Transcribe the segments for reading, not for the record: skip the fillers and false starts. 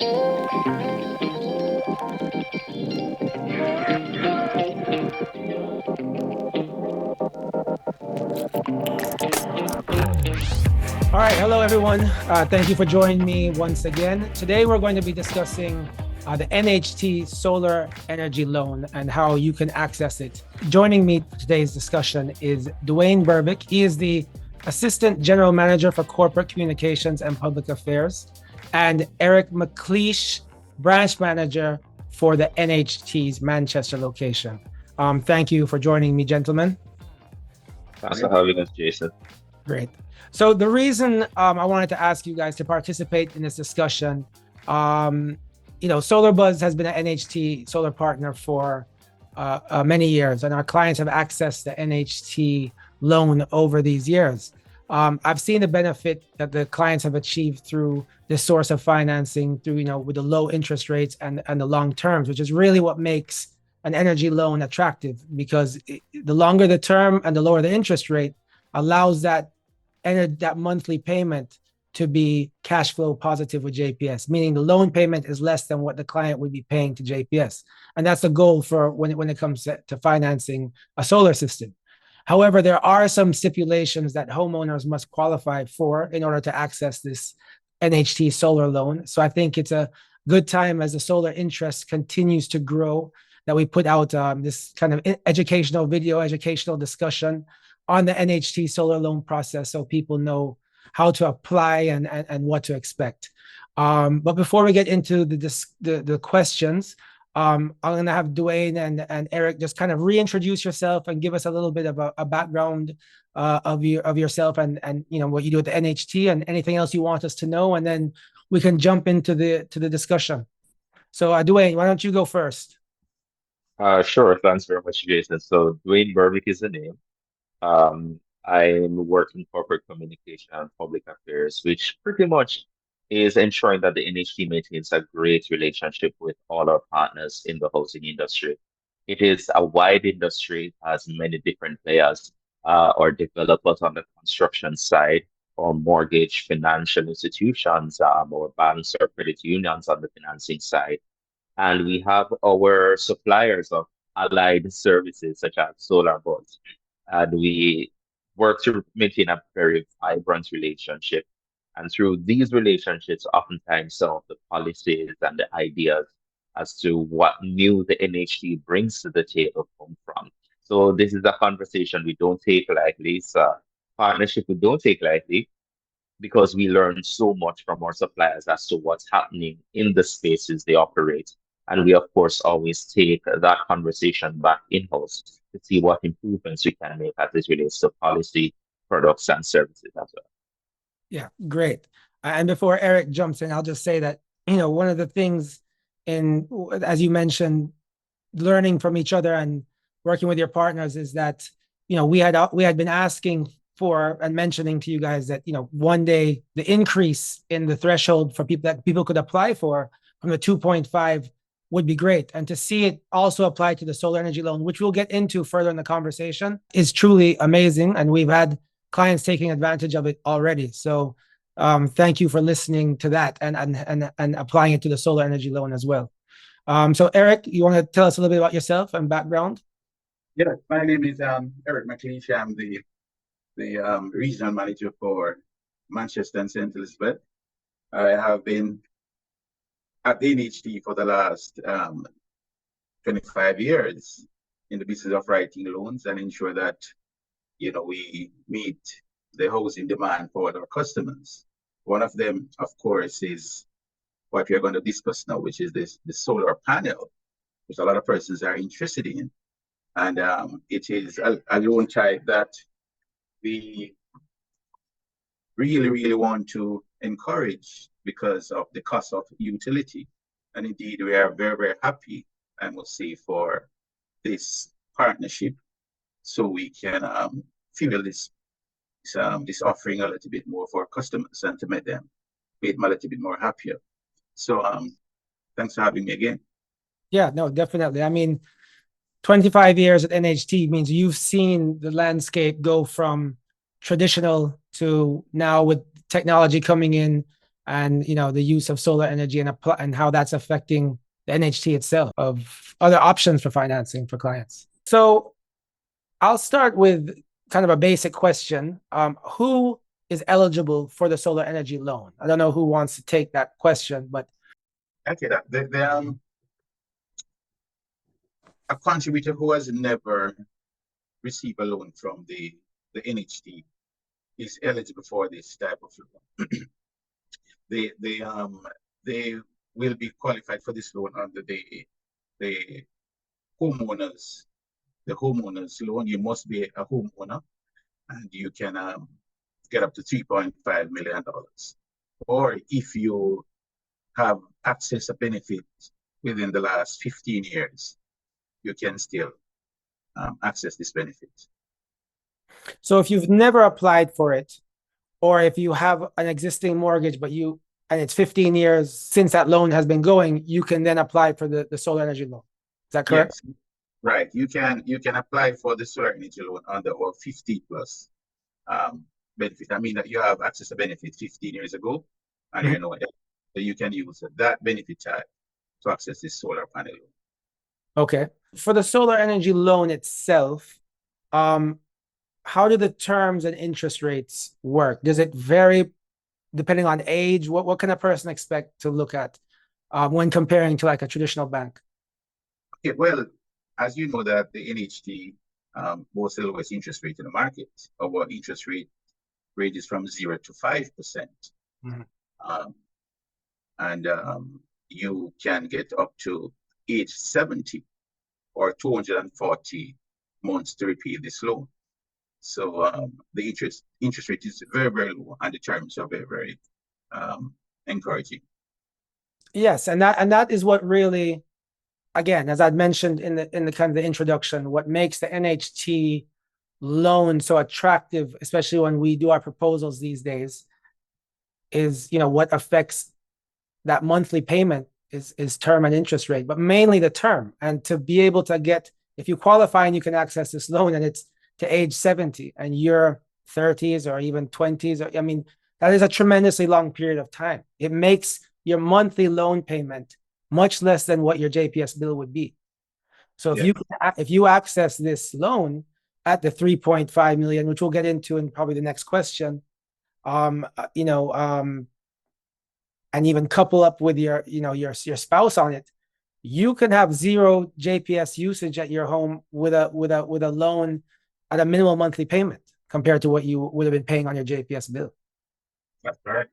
All right, hello everyone. Thank you for joining me once again. Today we're going to be discussing the NHT solar energy loan and how you can access it. Joining me for today's discussion is Dwayne Berbick. He is the Assistant General Manager for Corporate Communications and Public Affairs, and Eric McLeish, Branch Manager for the NHT's Manchester location. Thank you for joining me, gentlemen. Thanks for having us, Jason. Great. So the reason I wanted to ask you guys to participate in this discussion, SolarBuzz has been an NHT solar partner for many years, and our clients have accessed the NHT loan over these years. I've seen the benefit that the clients have achieved through this source of financing, through with the low interest rates and the long terms, which is really what makes an energy loan attractive, because the longer the term and the lower the interest rate allows that monthly payment to be cash flow positive with JPS, meaning the loan payment is less than what the client would be paying to JPS. And that's the goal for when it comes to financing a solar system. However, there are some stipulations that homeowners must qualify for in order to access this NHT solar loan. So I think it's a good time, as the solar interest continues to grow, that we put out this kind of educational discussion on the NHT solar loan process, so people know how to apply and what to expect. But before we get into the questions, I'm going to have Dwayne and Eric just kind of reintroduce yourself and give us a little bit of a background of yourself and what you do at the NHT and anything else you want us to know, and then we can jump into the discussion. So Dwayne, why don't you go first? Sure, thanks very much, Jason. So Dwayne Berwick is the name. I'm working corporate communication and public affairs, which pretty much is ensuring that the NHT maintains a great relationship with all our partners in the housing industry. It is a wide industry, has many different players, or developers on the construction side, or mortgage financial institutions, or banks or credit unions on the financing side. And we have our suppliers of allied services such as SolarBuzz, and we work to maintain a very vibrant relationship. And through these relationships, oftentimes some of the policies and the ideas as to what new the NHT brings to the table come from. So this is a conversation we don't take lightly. It's a partnership we don't take lightly, because we learn so much from our suppliers as to what's happening in the spaces they operate. And we, of course, always take that conversation back in-house to see what improvements we can make as it relates to policy, products, and services as well. Yeah, great. And before Eric jumps in, I'll just say that, one of the things as you mentioned, learning from each other and working with your partners is that, we had been asking for and mentioning to you guys that, one day the increase in the threshold for people could apply for from the 2.5 would be great. And to see it also apply to the solar energy loan, which we'll get into further in the conversation, is truly amazing. And we've had clients taking advantage of it already. So thank you for listening to that and applying it to the solar energy loan as well. So Eric, you want to tell us a little bit about yourself and background? Yeah, my name is Eric McLeish. I'm the regional manager for Manchester and St. Elizabeth. I have been at the NHT for the last 25 years in the business of writing loans and ensure that we meet the housing demand for our customers. One of them, of course, is what we are going to discuss now, which is the solar panel, which a lot of persons are interested in. And it is a loan type that we really, really want to encourage because of the cost of utility. And indeed, we are very, very happy, I must say, for this partnership, so we can fuel this offering a little bit more for our customers and to make them a little bit more happier. So thanks for having me again. Yeah, no, definitely. I mean, 25 years at NHT means you've seen the landscape go from traditional to now with technology coming in, and the use of solar energy and how that's affecting the NHT itself, of other options for financing for clients. So I'll start with kind of a basic question. Who is eligible for the solar energy loan? I don't know who wants to take that question, but Okay, a contributor who has never received a loan from the NHT is eligible for this type of loan. They will be qualified for this loan under the homeowners loan. You must be a homeowner, and you can get up to $3.5 million. Or if you have access to benefits within the last 15 years, you can still access this benefit. So if you've never applied for it, or if you have an existing mortgage, and it's 15 years since that loan has been going, you can then apply for the solar energy loan. Is that correct? Yes, right. You can apply for the solar energy loan under our 50 plus benefit. I mean that you have access to benefit 15 years ago, and so you can use that benefit type to access this solar panel loan. Okay. For the solar energy loan itself, how do the terms and interest rates work? Does it vary depending on age? What can a person expect to look at when comparing to like a traditional bank? Okay, well, as you know that the NHT boasts the lowest interest rate in the market. Our interest rate ranges from 0 to 5%. And you can get up to age 70 or 240 months to repay this loan. So the interest rate is very, very low, and the terms are very, very encouraging. Yes, and that is what really, again, as I'd mentioned in the kind of the introduction, what makes the NHT loan so attractive, especially when we do our proposals these days, is what affects that monthly payment is term and interest rate, but mainly the term. And to be able to get, if you qualify and you can access this loan and it's to age 70 and you're 30s or even 20s, I mean, that is a tremendously long period of time. It makes your monthly loan payment much less than what your JPS bill would be. So if you access this loan at the 3.5 million, which we'll get into in probably the next question, and even couple up with your spouse on it, you can have zero JPS usage at your home with a loan at a minimal monthly payment compared to what you would have been paying on your JPS bill. That's correct.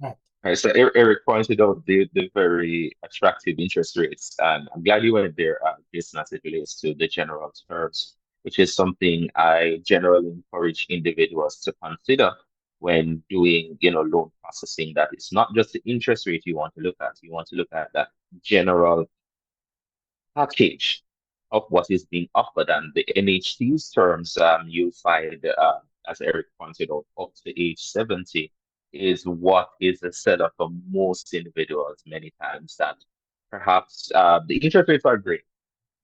All right, so Eric pointed out the very attractive interest rates, and I'm glad you went there, Jason, as it relates to the general terms, which is something I generally encourage individuals to consider when doing, loan processing. That it's not just the interest rate you want to look at. You want to look at that general package of what is being offered, and the NHT's terms, you find, as Eric pointed out, up to age 70 is what is the setup for most individuals many times, that perhaps the interest rates are great.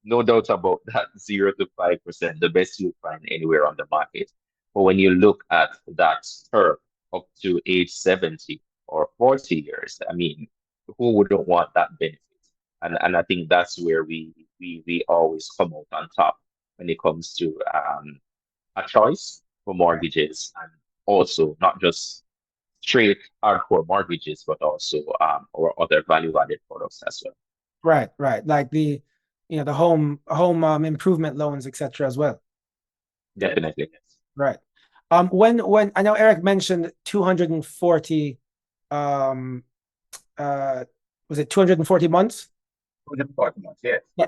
No doubt about that, 0 to 5%, the best you'll find anywhere on the market. But when you look at that term up to age 70 or 40 years, I mean, who wouldn't want that benefit? And I think that's where we always come out on top when it comes to a choice for mortgages, and also not just straight hardcore mortgages, but also our other value-added products as well. Right. Like the home improvement loans, etc. as well. Definitely. Right. When I know Eric mentioned 240, was it 240 months? 240 months, yes. Yeah,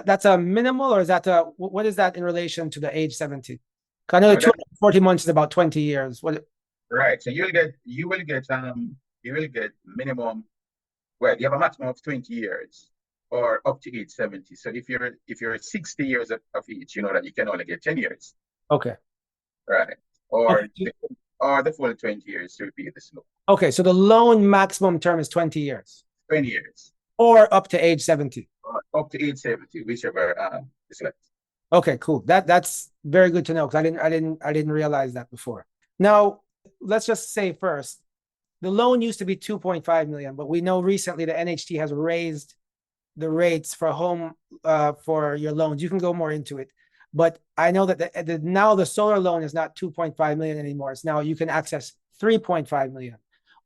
that's a minimal, or is that what is that in relation to the age 70? Because I know 240 months is about 20 years. Right. So you will get minimum. Well, you have a maximum of 20 years or up to age 70. So if you're 60 years of age, you know that you can only get 10 years. Okay. Right. Or the full 20 years to repay this loan. Okay, so the loan maximum term is 20 years. 20 years. Or up to age 70. Up to age 70, whichever is left. Okay, cool. That's very good to know, because I didn't realize that before. Now, let's just say first, the loan used to be 2.5 million, but we know recently the NHT has raised the rates for home for your loans. You can go more into it, but I know that now the solar loan is not 2.5 million anymore. It's now you can access 3.5 million.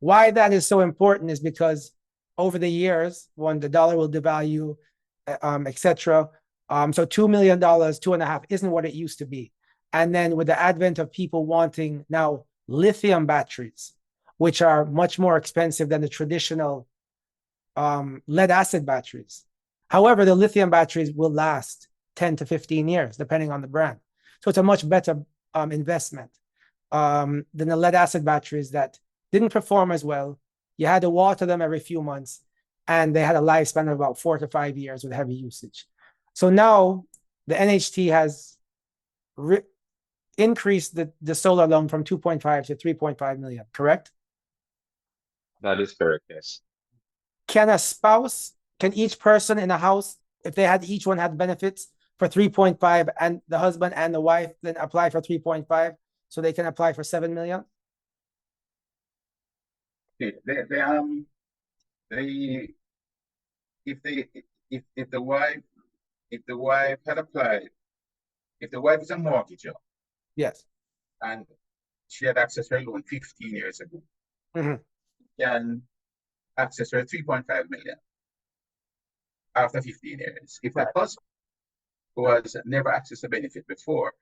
Why that is so important is because over the years, when the dollar will devalue, etc. So $2 million, 2.5 isn't what it used to be. And then with the advent of people wanting now lithium batteries, which are much more expensive than the traditional lead acid batteries. However, the lithium batteries will last 10 to 15 years, depending on the brand. So it's a much better investment than the lead acid batteries that didn't perform as well. You had to water them every few months, and they had a lifespan of about 4 to 5 years with heavy usage. So now the NHT has increased the solar loan from 2.5 to 3.5 million, correct? That is correct, yes. Can each person in a house, if they had each one had benefits for 3.5 and the husband and the wife then apply for 3.5 so they can apply for 7 million? They if the wife had applied, if the wife is a mortgager, Yes. and she had accessed her loan 15 years ago, Mhm. can access her 3.5 million after 15 years. If the Right. husband was never accessed the benefit before,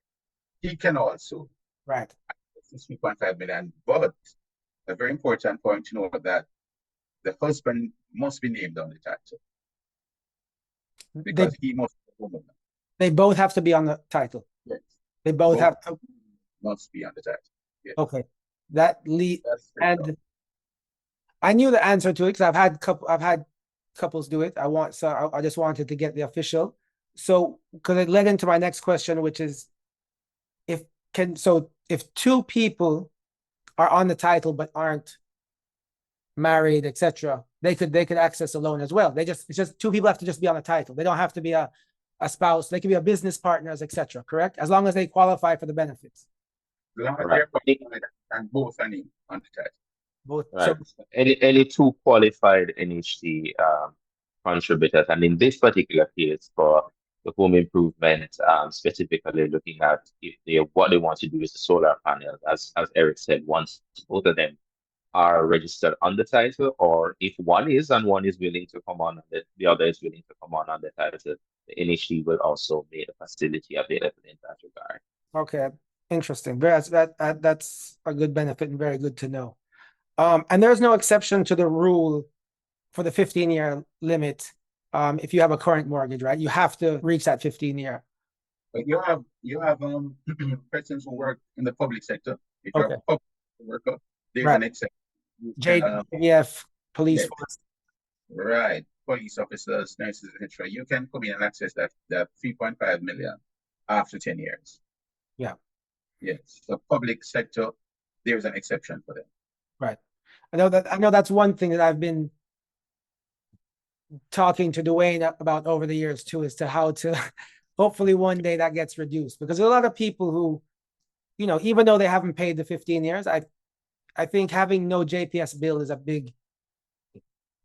he can also Right. access 3.5 million. But a very important point to know that the husband must be named on the title They because he must be the homeowner. they both have to be on the title. Yes. They both Both have to. must be on the title. Yes. Okay. That lead That's straight up. and I knew the answer to it because I've had couples do it. I just wanted to get the official. So because it led into my next question, which is if two people are on the title but aren't married, etc., they could access a loan as well. It's just two people have to just be on the title. They don't have to be a spouse. They can be a business partners, etc. Correct? As long as they qualify for the benefits. As long as Right. they're qualified and both are named on the title. Both. Right. So Any two qualified NHT contributors, and in this particular case for the home improvement, specifically looking at if what they want to do is the solar panels, as Eric said, once both of them are registered on the title, or if one is and one is willing to come on, and the other is willing to come on the title, the NHT will also make the facility available in that regard. okay, interesting. That's a good benefit and very good to know. And there's no exception to the rule for the 15-year limit. If you have a current mortgage, right? You have to reach that 15-year. But you have persons who work in the public sector. If you're Okay. a public worker, there's Right. an exception. You can, JDF, police yes. force. Right, police officers, nurses, etc. You can come in and access that 3.5 million after 10 years. Yeah. Yes, the public sector, there's an exception for them. Right. I know that's one thing that I've been talking to Dwayne about over the years too, as to how to hopefully one day that gets reduced, because there's a lot of people who, even though they haven't paid the 15 years, I think having no JPS bill is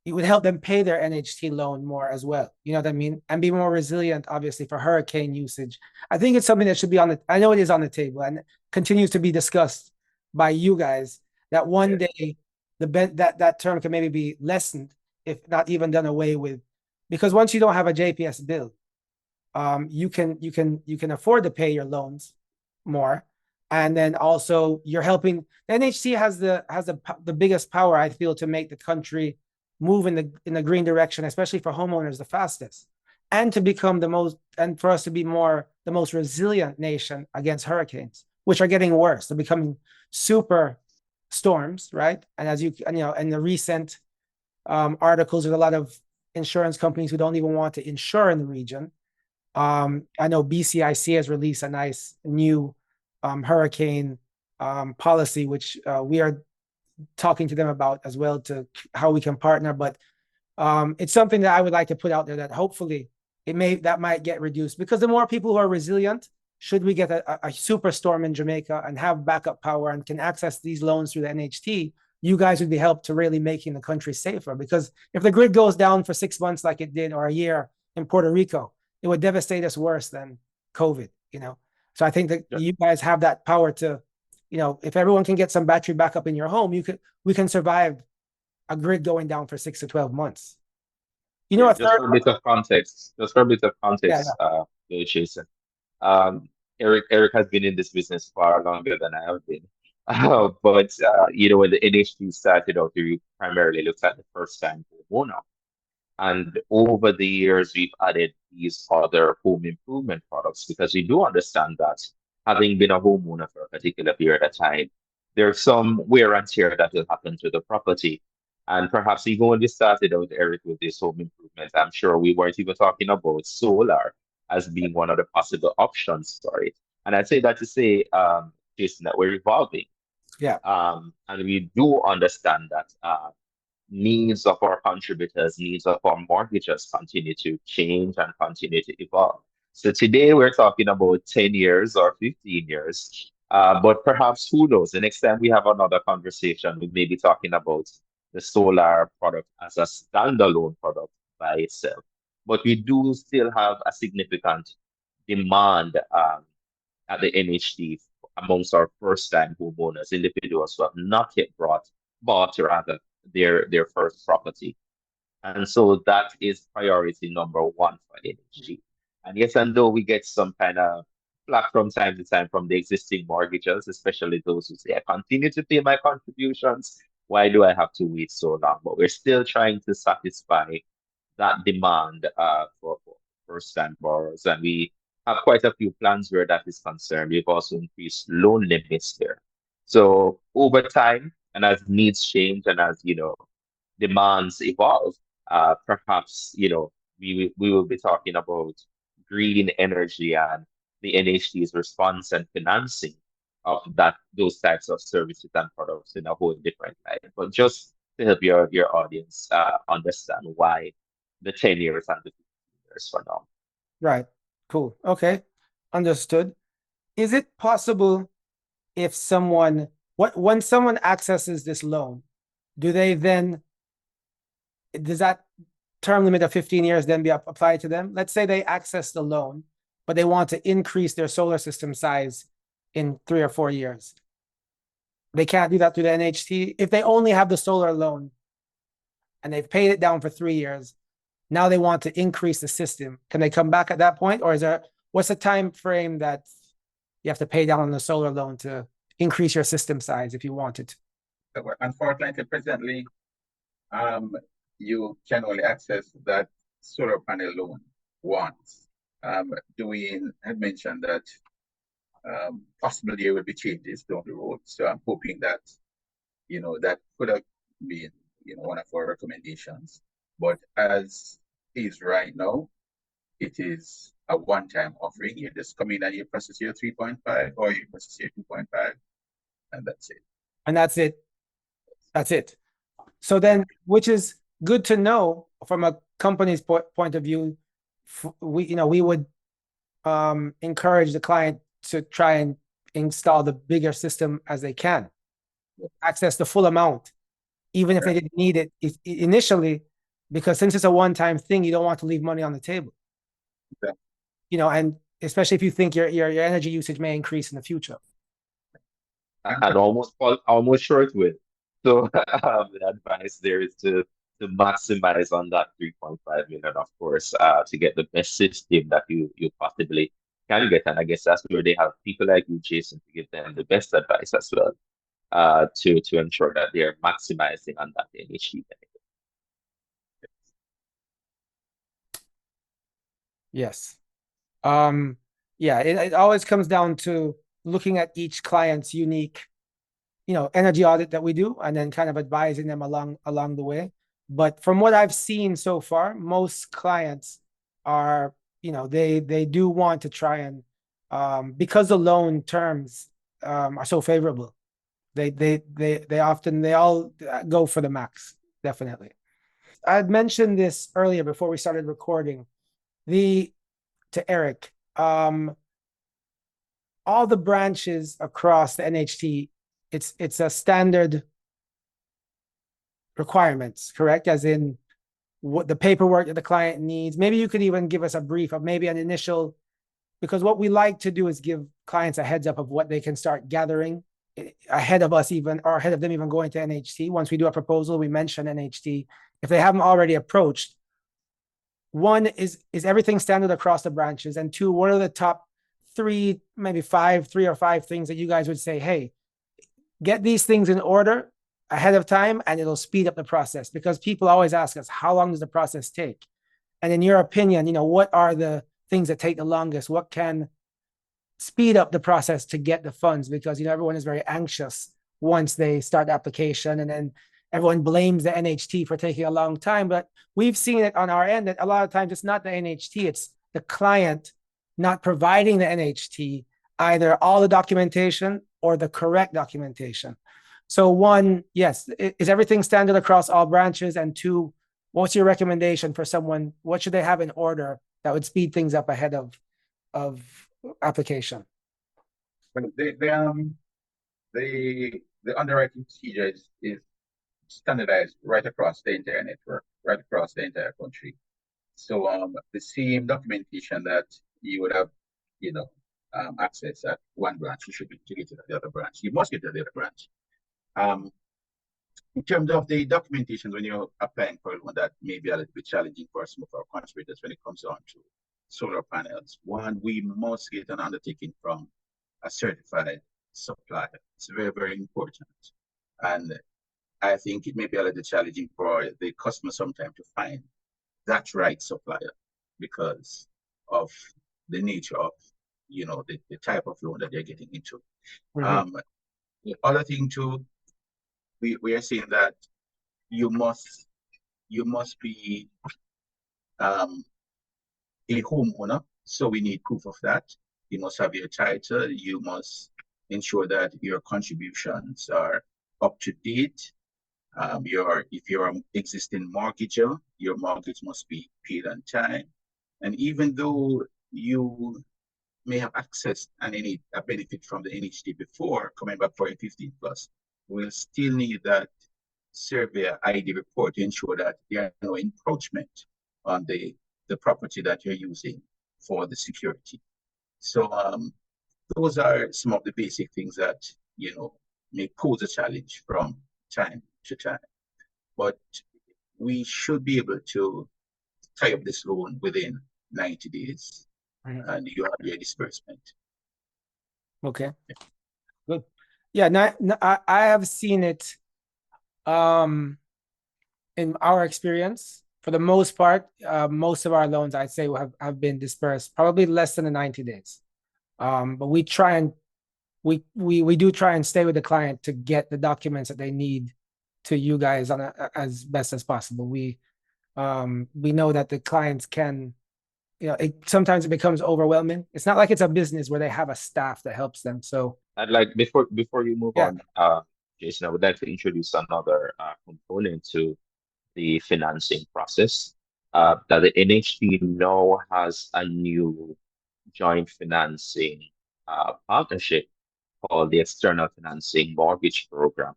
it would help them pay their NHT loan more as well. You know what I mean? And be more resilient, obviously, for hurricane usage. I think it's something that should be I know it is on the table and continues to be discussed by you guys, that one day that term can maybe be lessened, if not even done away with. Because once you don't have a JPS bill, you can afford to pay your loans more. And then also you're helping. The NHT has the biggest power, I feel, to make the country move in the green direction, especially for homeowners, the fastest, and to become for us to be the most resilient nation against hurricanes, which are getting worse. They're becoming super storms, right? And in the recent articles, there's a lot of insurance companies who don't even want to insure in the region. I know BCIC has released a nice new hurricane policy, which we are talking to them about as well, to how we can partner. But it's something that I would like to put out there, that hopefully that might get reduced, because the more people who are resilient, should we get a superstorm in Jamaica and have backup power and can access these loans through the NHT, you guys would be helped to really making the country safer. Because if the grid goes down for 6 months like it did, or a year in Puerto Rico, it would devastate us worse than COVID, you know? So I think that you guys have that power to, you know, if everyone can get some battery backup in your home, we can survive a grid going down for 6 to 12 months. You know, Yeah, a just third, for a bit of context, yeah, Jason. Um, Eric has been in this business far longer than I have been. But when the NHT started out, we primarily looked at the first time homeowner. And over the years, we've added these other home improvement products because we do understand that having been a homeowner for a particular period of time, there's some wear and tear that will happen to the property. And perhaps even when we started out, Eric, with this home improvement, I'm sure we weren't even talking about solar as being one of the possible options for it. And I say that to say, Jason, that we're evolving. yeah, And we do understand that needs of our contributors, needs of our mortgagers continue to change and continue to evolve. So today we're talking about 10 years or 15 years. But perhaps who knows? The next time we have another conversation, we may be talking about the solar product as a standalone product by itself. But we do still have a significant demand at the NHT amongst our first-time homeowners, individuals who have not yet bought rather their first property. And so that is priority number one for NHT. And yes, and though we get some kind of flack from time to time from the existing mortgagers, especially those who say, I continue to pay my contributions. Why do I have to wait so long? But we're still trying to satisfy that demand for first-time borrowers. And we have quite a few plans where that is concerned. We've also increased loan limits there. So over time, and as needs change and as demands evolve, perhaps we will be talking about green energy and the NHT's response and financing of those types of services and products in a whole different light. But just to help your audience understand why the 10 years and the 15 years for now. right. Cool. Okay. Understood. Is it possible if when someone accesses this loan, does that term limit of 15 years then be applied to them? Let's say they access the loan, but they want to increase their solar system size in 3 or 4 years. They can't do that through the NHT. If they only have the solar loan and they've paid it down for 3 years, now they want to increase the system. Can they come back at that point? Or what's the time frame that you have to pay down on the solar loan to increase your system size if you wanted to? Unfortunately, presently, you can only access that solar panel loan once. Dwayne had mentioned that possibly there will be changes down the road. So I'm hoping that, that could have been, one of our recommendations. But as is right now, it is a one-time offering. You just come in and you process your 3.5 or you process your 2.5, and that's it. And that's it. That's it. So then, which is good to know from a company's point of view. We would encourage the client to try and install the bigger system as they can, access the full amount, even if they didn't need it initially, because since it's a one-time thing, you don't want to leave money on the table. Yeah. And especially if you think your energy usage may increase in the future. And almost short with. So the advice there is to maximize on that 3.5 million, of course, to get the best system that you possibly can get. And I guess that's where they have people like you, Jason, to give them the best advice as well, to ensure that they're maximizing on that NHT benefit. Yes. Yeah, it always comes down to looking at each client's unique, energy audit that we do, and then kind of advising them along the way. But from what I've seen so far, most clients are, they do want to try and, because the loan terms are so favorable, they all go for the max, definitely. I had mentioned this earlier before we started recording. To Eric, all the branches across the NHT, it's a standard requirements, correct? As in what the paperwork that the client needs. Maybe you could even give us a brief of maybe an initial, because what we like to do is give clients a heads up of what they can start gathering ahead of us even, or ahead of them even going to NHT. Once we do a proposal, we mention NHT. If they haven't already approached, one is everything standard across the branches? And two, what are the top three, maybe three or five things that you guys would say, hey, get these things in order ahead of time, and it'll speed up the process? Because people always ask us, how long does the process take? And in your opinion, what are the things that take the longest? What can speed up the process to get the funds? Because everyone is very anxious once they start the application, and then everyone blames the NHT for taking a long time. But we've seen it on our end that a lot of times it's not the NHT, it's the client not providing the NHT either all the documentation or the correct documentation. So one, yes, is everything standard across all branches? And two, what's your recommendation for someone? What should they have in order that would speed things up ahead of application? But the underwriting procedure is standardized right across the entire network, right across the entire country. So the same documentation that you would have, access at one branch, you should be to get to the other branch. You must get to the other branch. In terms of the documentation, when you're applying for one, that may be a little bit challenging for some of our contributors when it comes down to solar panels. One, we must get an undertaking from a certified supplier. It's very, very important. And I think it may be a little challenging for the customer sometimes to find that right supplier because of the nature of, the type of loan that they're getting into. Mm-hmm. The other thing too, we are saying that you must be a homeowner, so we need proof of that. You must have your title. You must ensure that your contributions are up to date. If you're an existing mortgager, your mortgage must be paid on time. And even though you may have accessed a benefit from the NHT before coming back for a 15 plus, we'll still need that surveyor ID report to ensure that there are no encroachment on the property that you're using for the security. So those are some of the basic things that may pose a challenge from time to time. But we should be able to tie up this loan within 90 days, and you have your disbursement. Okay, good. Yeah, I have seen it in our experience. For the most part, most of our loans, I'd say, have been dispersed probably less than the 90 days. But we try and we do try and stay with the client to get the documents that they need to you guys as best as possible. We know that the clients can, sometimes it becomes overwhelming. It's not like it's a business where they have a staff that helps them. So I'd like before you move Yeah. on, Jason, I would like to introduce another component to the financing process. That the NHT now has a new joint financing partnership called the External Financing Mortgage Program,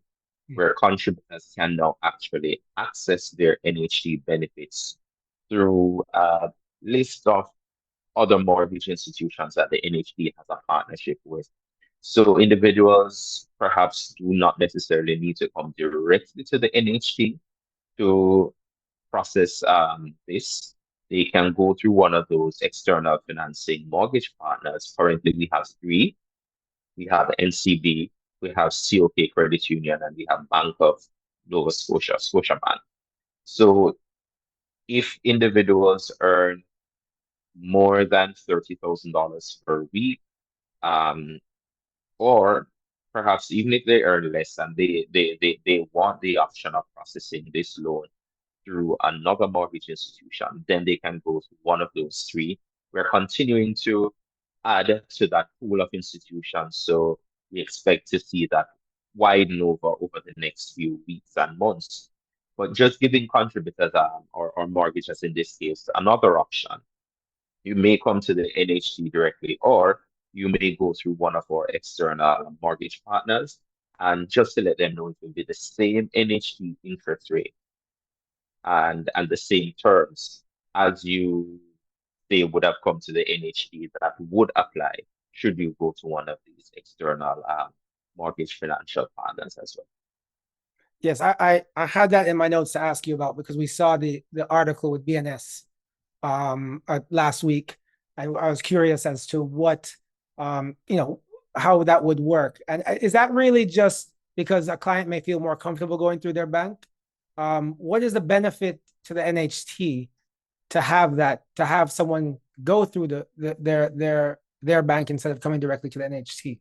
where contributors can now actually access their NHT benefits through a list of other mortgage institutions that the NHT has a partnership with. So individuals perhaps do not necessarily need to come directly to the NHT to process this. They can go through one of those external financing mortgage partners. Currently, we have three. We have NCB, we have COK Credit Union, and we have Bank of Nova Scotia, Scotiabank. So if individuals earn more than $30,000 per week, or perhaps even if they earn less and they want the option of processing this loan through another mortgage institution, then they can go to one of those three. We're continuing to add to that pool of institutions, so we expect to see that widen over the next few weeks and months. But just giving contributors or mortgages in this case another option. You may come to the NHT directly, or you may go through one of our external mortgage partners And just to let them know, it will be the same NHT interest rate and the same terms as they would have come to the NHT that would apply should you go to one of these external mortgage financial partners as well. Yes, I had that in my notes to ask you about because we saw the article with BNS last week. I was curious as to what how that would work. And is that really just because a client may feel more comfortable going through their bank? What is the benefit to the NHT to have someone go through their bank instead of coming directly to the NHT?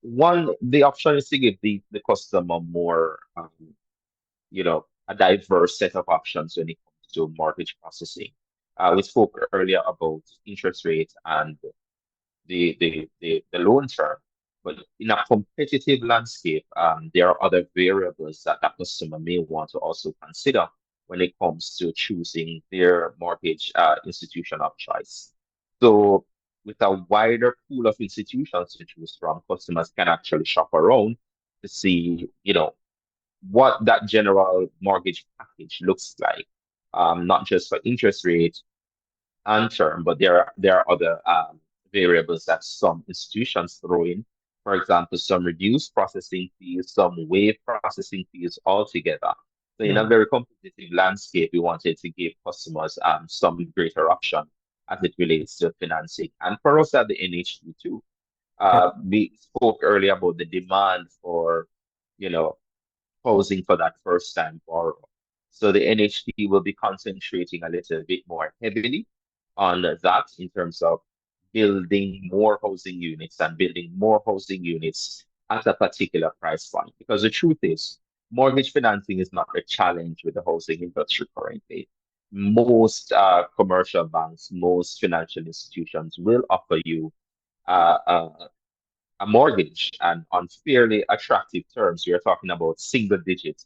One, the option is to give the customer more, a diverse set of options when it comes to mortgage processing. We spoke earlier about interest rates and the loan term. But in a competitive landscape, there are other variables that a customer may want to also consider when it comes to choosing their mortgage institution of choice. So, with a wider pool of institutions to choose from, customers can actually shop around to see, what that general mortgage package looks like, not just for interest rate and term, but there are other variables that some institutions throw in. For example, some reduce processing fees, some waive processing fees altogether. So in a very competitive landscape, we wanted to give customers some greater option as it relates to financing. And for us at the NHT too, we spoke earlier about the demand for, you know, housing for that first time borrower. So the NHT will be concentrating a little bit more heavily on that in terms of building more housing units and building more housing units at a particular price point. Because the truth is, mortgage financing is not a challenge with the housing industry currently. Most commercial banks, most financial institutions will offer you uh, uh, a mortgage and on fairly attractive terms. We are talking about single digit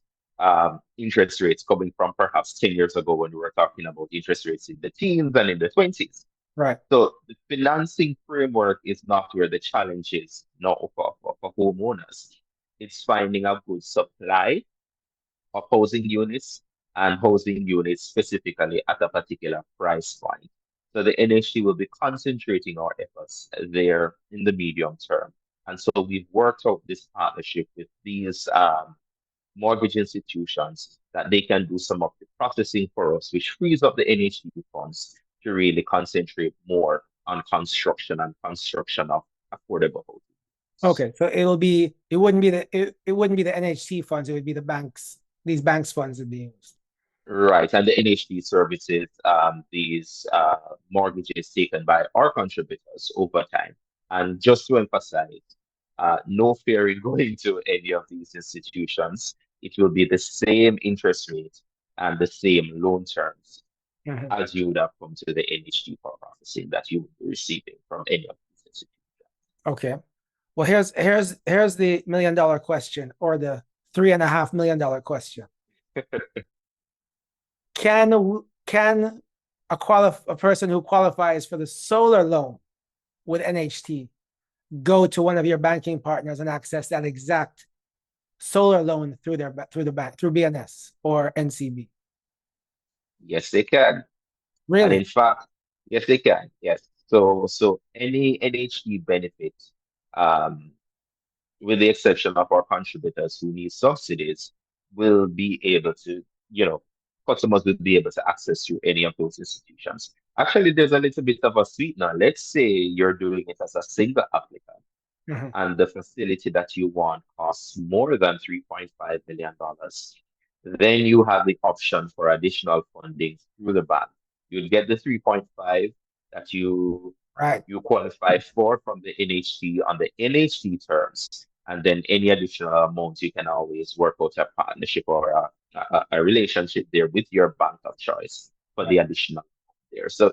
interest rates coming from perhaps 10 years ago when we were talking about interest rates in the teens and in the 20s. Right. So the financing framework is not where the challenge is now for homeowners. It's finding a good supply of housing units and housing units specifically at a particular price point. So the NHT will be concentrating our efforts there in the medium term. And so we've worked out this partnership with these mortgage institutions that they can do some of the processing for us, which frees up the NHT funds to really concentrate more on construction and construction of affordable housing. Okay, so it wouldn't be the NHT funds, it would be these banks funds would be used. Right, and the NHT services these mortgages taken by our contributors over time. And just to emphasize, no fearing going to any of these institutions. It will be the same interest rate and the same loan terms as you would have come to the NHT for processing that you would be receiving from any of these institutions. Okay. Well, here's the $1 million question, or the $3.5 million question. Can a person who qualifies for the solar loan with NHT go to one of your banking partners and access that exact solar loan through the bank, through BNS or NCB? Yes, they can. And in Really? fact, yes, they can. Yes. So any NHT benefit, um, with the exception of our contributors who need subsidies, will be able to, customers will be able to access through any of those institutions. Actually, there's a little bit of a sweetener. Let's say you're doing it as a single applicant Mhm. and the facility that you want costs more than $3.5 million, then you have the option for additional funding through the bank. You'll get the 3.5 that Right. you qualify for from the NHT on the NHT terms, and then any additional amount you can always work out a partnership or a relationship there with your bank of choice for the additional there. So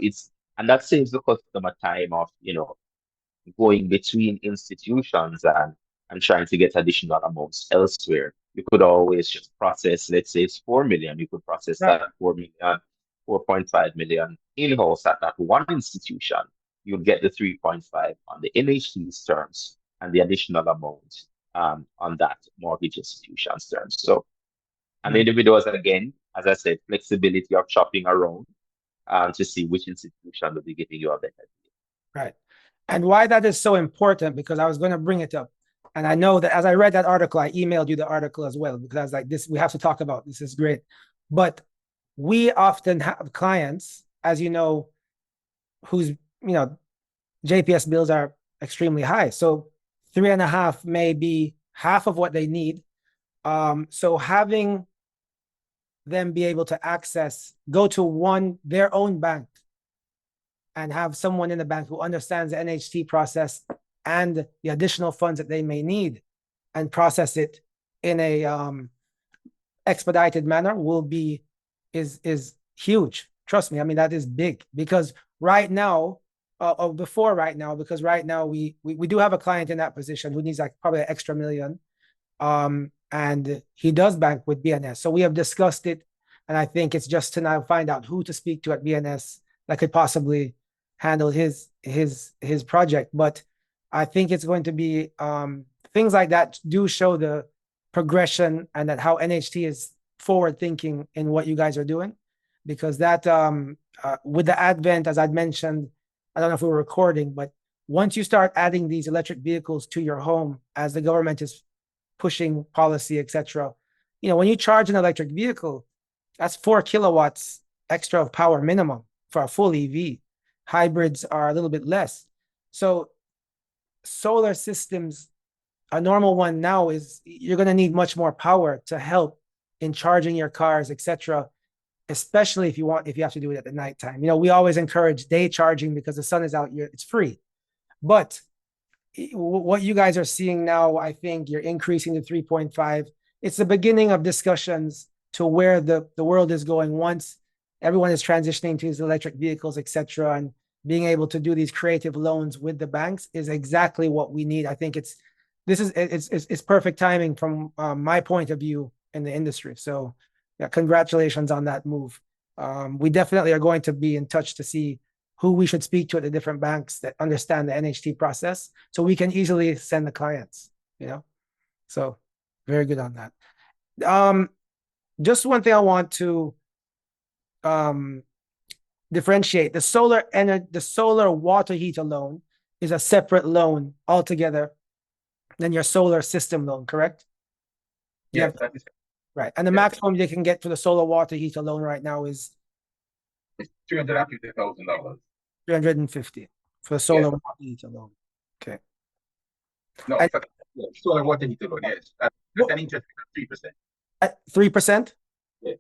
and that saves the customer time of going between institutions and trying to get additional amounts elsewhere. You could always just process, let's say it's 4 million, you could process Right. that 4 million, 4.5 million in-house at that one institution. You'll get the 3.5 on the NHT's terms and the additional amount on that mortgage institution's terms. So, and Mm. individuals, again, as I said, flexibility of shopping around to see which institution will be giving you a better deal. Right. And why that is so important, because I was going to bring it up. And I know that as I read that article, I emailed you the article as well, because I was like, this, we have to talk about this is great. But we often have clients, as you know, whose, JPS bills are extremely high. So 3.5 may be half of what they need. So having them be able to go to their own bank and have someone in the bank who understands the NHT process and the additional funds that they may need and process it in a expedited manner is huge. Trust me. I mean, that is big, because right now, because right now we do have a client in that position who needs like probably an extra million. And he does bank with BNS. So we have discussed it. And I think it's just to now find out who to speak to at BNS that could possibly handle his project. But I think it's going to be things like that do show the progression, and that how NHT is forward thinking in what you guys are doing, because that with the advent, as I'd mentioned, I don't know if we were recording, but once you start adding these electric vehicles to your home, as the government is pushing policy, etc., when you charge an electric vehicle, that's 4 kilowatts extra of power minimum for a full EV. Hybrids are a little bit less. So solar systems, a normal one now, is you're going to need much more power to help in charging your cars, etc., especially if you have to do it at the nighttime. We always encourage day charging because the sun is out, it's free. But what you guys are seeing now, I think you're increasing to 3.5. It's the beginning of discussions to where the world is going once everyone is transitioning to these electric vehicles, etc., and being able to do these creative loans with the banks is exactly what we need. I think it's perfect timing from my point of view in the industry. So yeah, congratulations on that move. We definitely are going to be in touch to see who we should speak to at the different banks that understand the NHT process, so we can easily send the clients, So very good on that. Just one thing I want to differentiate: the solar water heater loan is a separate loan altogether than your solar system loan, correct? Yes, that is right. And the yes. maximum they can get for the solar water heater loan right now is $350,000. 350 for the solar Yes. water heater loan. Okay. No, And- solar water heater loan, yes. At an interest rate of 3%. At 3%? Yes.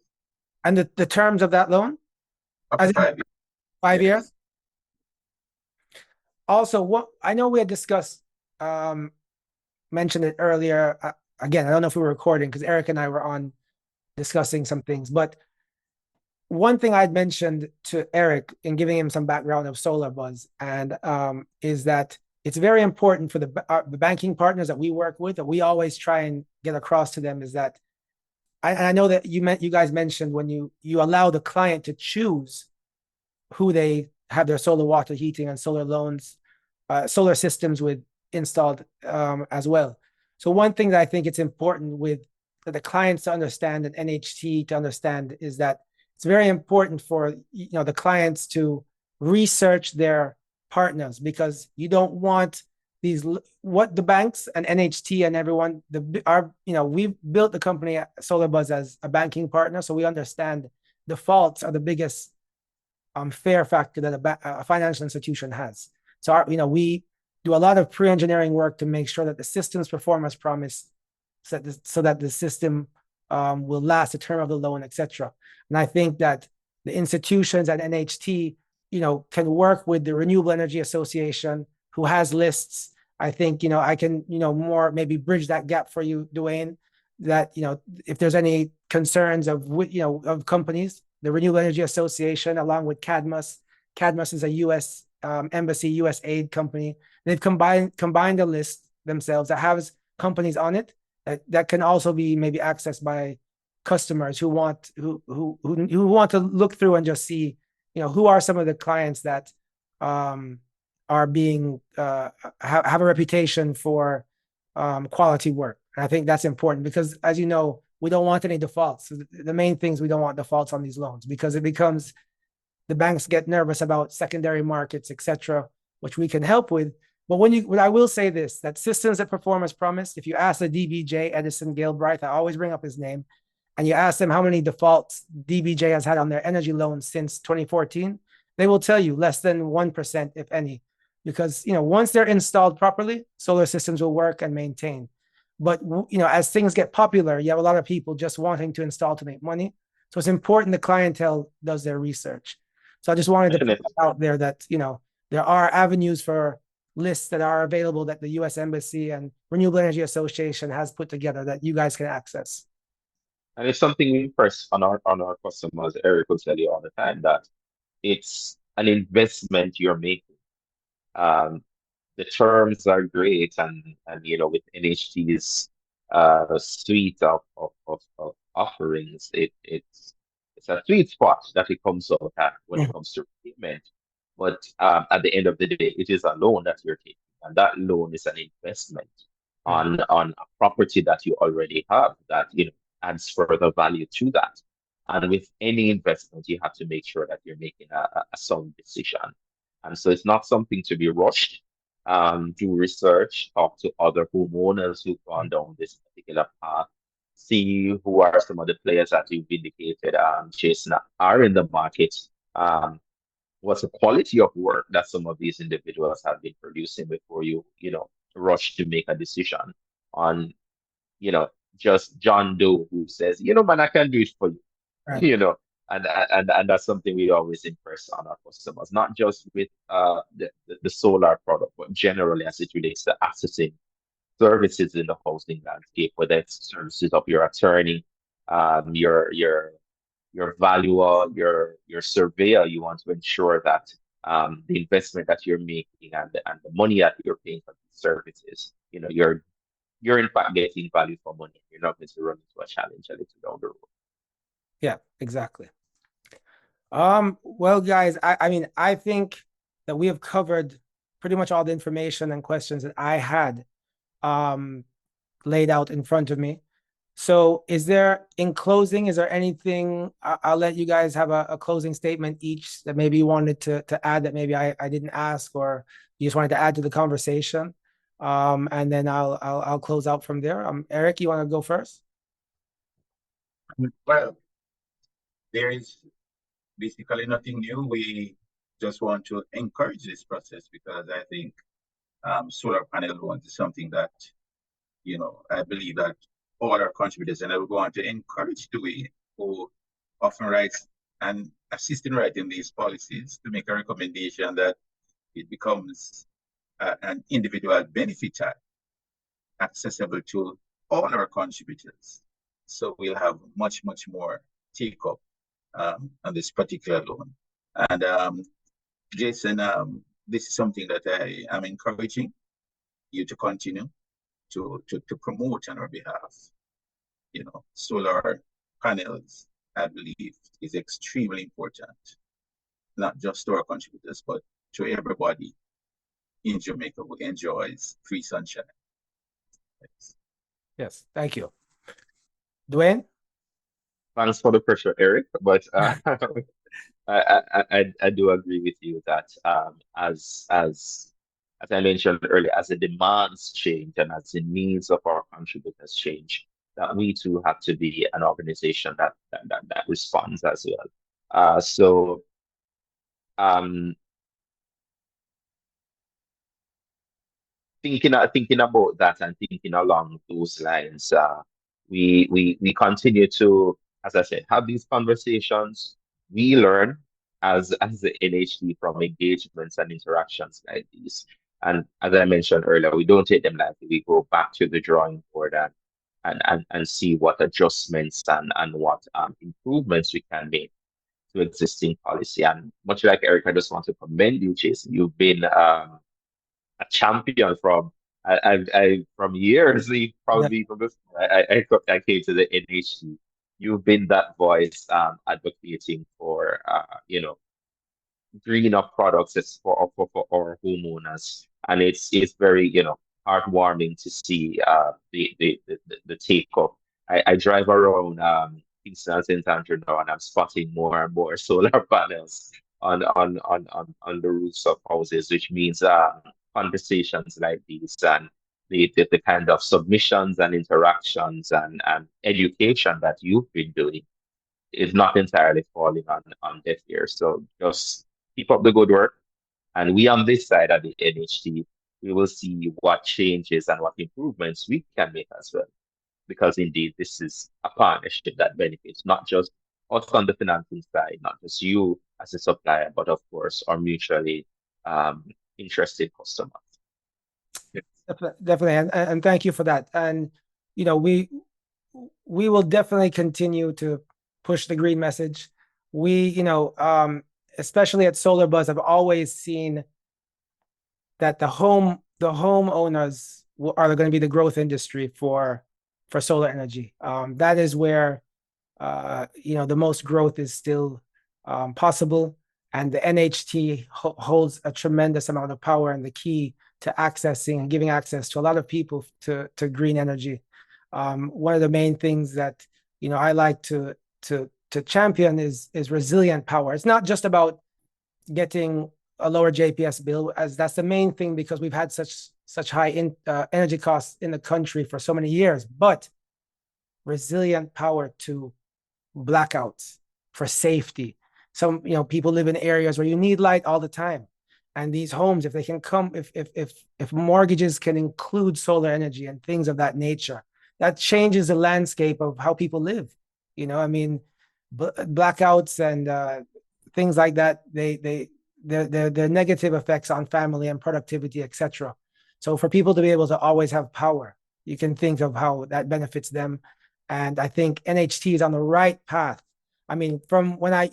And the terms of that loan? Up to 5 years. 5 Yes. years? Also, what I know we had discussed, mentioned it earlier. Again, I don't know if we were recording because Eric and I were on discussing some things, but one thing I'd mentioned to Eric in giving him some background of SolarBuzz, and is that it's very important for the banking partners that we work with, that we always try and get across to them, is that I know that you guys mentioned when you allow the client to choose who they have their solar water heating and solar loans, solar systems with installed as well. So one thing that I think it's important with the clients to understand and NHT to understand is that it's very important for the clients to research their partners, because you don't want what the banks and NHT and everyone we've built the company SolarBuzz as a banking partner, so we understand defaults are the biggest fear factor that a financial institution has. So we do a lot of pre-engineering work to make sure that the systems perform as promised, so that the system will last the term of the loan, etc. And I think that the institutions at NHT, can work with the Renewable Energy Association, who has lists. I think, I can, more maybe bridge that gap for you, Dwayne, that, if there's any concerns of companies, the Renewable Energy Association, along with CADMAS is a U.S. Embassy, U.S. aid company. They've combined a list themselves that has companies on it that can also be maybe accessed by customers who want to look through and just see, who are some of the clients that are being have a reputation for quality work. And I think that's important because, as you know, we don't want any defaults. The main things, we don't want defaults on these loans because it becomes, the banks get nervous about secondary markets, etc., which we can help with. But when I will say this, that systems that perform as promised, if you ask the DBJ, Edison Gilbride, I always bring up his name, and you ask them how many defaults DBJ has had on their energy loans since 2014, they will tell you less than 1%, if any, because once they're installed properly, solar systems will work and maintain. But as things get popular, you have a lot of people just wanting to install to make money. So it's important the clientele does their research. So I just wanted to put out there that there are avenues for lists that are available that the U.S. Embassy and Renewable Energy Association has put together that you guys can access. And it's something we impress on our customers. Eric will tell you all the time that it's an investment you're making. Um, the terms are great, and with NHT's suite of offerings, it's a sweet spot that it comes out at when it comes to payment. But at the end of the day, it is a loan that you're taking, and that loan is an investment on a property that you already have that adds further value to that. And with any investment, you have to make sure that you're making a sound decision. And so it's not something to be rushed. Do research, talk to other homeowners who've gone down this particular path, see who are some of the players that you've indicated, Jason, are in the market. What's the quality of work that some of these individuals have been producing before you rush to make a decision on, just John Doe who says, man, I can do it for you, Right. and that's something we always impress on our customers, not just with the solar product, but generally as it relates to accessing services in the housing landscape, whether it's services of your attorney, your valuer, your surveyor. You want to ensure that the investment that you're making and the money that you're paying for these services, you're in fact getting value for money. You're not going to run into a challenge a little down the road. Yeah, exactly. Well, guys, I mean, I think that we have covered pretty much all the information and questions that I had laid out in front of me. So in closing, is there anything, I'll let you guys have a closing statement each that maybe you wanted to add that maybe I didn't ask, or you just wanted to add to the conversation. And then I'll close out from there. Eric, you want to go first? Well, there is basically nothing new. We just want to encourage this process because I think solar panel loans is something that, I believe that all our contributors, and I would want to encourage Dewey, who often writes and assist in writing these policies, to make a recommendation that it becomes an individual benefit accessible to all our contributors. So we'll have much more take up on this particular loan. And Jason, this is something that I am encouraging you to continue to promote on our behalf. Solar panels, I believe, is extremely important, not just to our contributors, but to everybody in Jamaica who enjoys free sunshine. Thanks. Yes, thank you. Dwayne? Thanks for the pressure, Eric, but I do agree with you that as I mentioned earlier, as the demands change and as the needs of our contributors change, that we too have to be an organization that responds as well. So thinking about that and thinking along those lines, we continue to, as I said, have these conversations. We learn as the NHT from engagements and interactions like these. And as I mentioned earlier, we don't take them lightly. We go back to the drawing board and see what adjustments and what improvements we can make to existing policy. And much like Eric, I just want to commend you, Jason. You've been a champion from from years, probably from before I came to the NHT. You've been that voice advocating for green up products for our homeowners, and it's very heartwarming to see the take up. I drive around Kingston and St. Andrew now, and I'm spotting more and more solar panels on the roofs of houses, which means conversations like these and the kind of submissions and interactions and education that you've been doing is not entirely falling on deaf ears. So just keep up the good work. And we on this side at the NHT, we will see what changes and what improvements we can make as well. Because indeed, this is a partnership that benefits not just us on the financing side, not just you as a supplier, but of course, our mutually interested customers. Definitely, and thank you for that. And you know, we will definitely continue to push the green message. We, you know, especially at SolarBuzz, I've always seen that the homeowners are going to be the growth industry for solar energy. That is where you know, the most growth is still possible, and the NHT holds a tremendous amount of power and the key to accessing and giving access to a lot of people to green energy. One of the main things that, you know, I like to champion is resilient power. It's not just about getting a lower JPS bill, as that's the main thing, because we've had such high energy costs in the country for so many years, but resilient power to blackouts, for safety. Some, you know, people live in areas where you need light all the time. And these homes, if they can come, if mortgages can include solar energy and things of that nature, that changes the landscape of how people live. You know, I mean, blackouts and things like that, they're negative effects on family and productivity, etc. So for people to be able to always have power, you can think of how that benefits them. And I think NHT is on the right path. I mean, from when I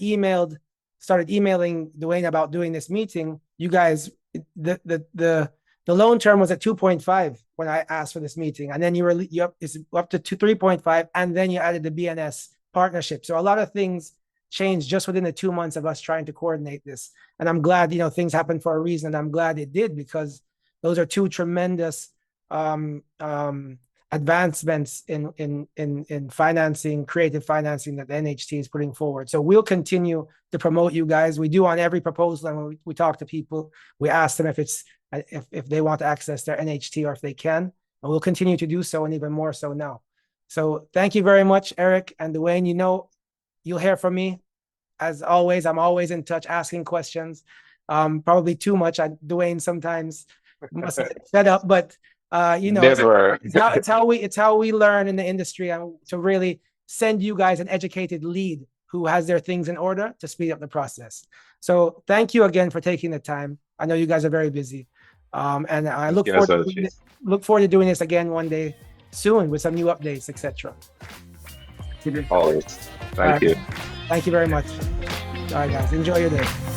started emailing Dwayne about doing this meeting, you guys, the loan term was at 2.5 when I asked for this meeting, and then you're up to 3.5, and then you added the BNS partnership. So a lot of things changed just within the 2 months of us trying to coordinate this. And I'm glad, you know, things happened for a reason. And I'm glad it did, because those are two tremendous advancements in financing, creative financing that the NHT is putting forward. So we'll continue to promote you guys. We do on every proposal, and when we talk to people, we ask them if they want to access their NHT or if they can, and we'll continue to do so, and even more so now. So thank you very much, Eric and Dwayne. You know, you'll hear from me. As always, I'm always in touch, asking questions. Probably too much. Dwayne sometimes must get fed up, but you know, it's how we learn in the industry, and to really send you guys an educated lead who has their things in order to speed up the process. So thank you again for taking the time. I know you guys are very busy, and I look forward to doing this again one day soon with some new updates, etc. Always. Thank you. Thank you very much. All right, guys. Enjoy your day.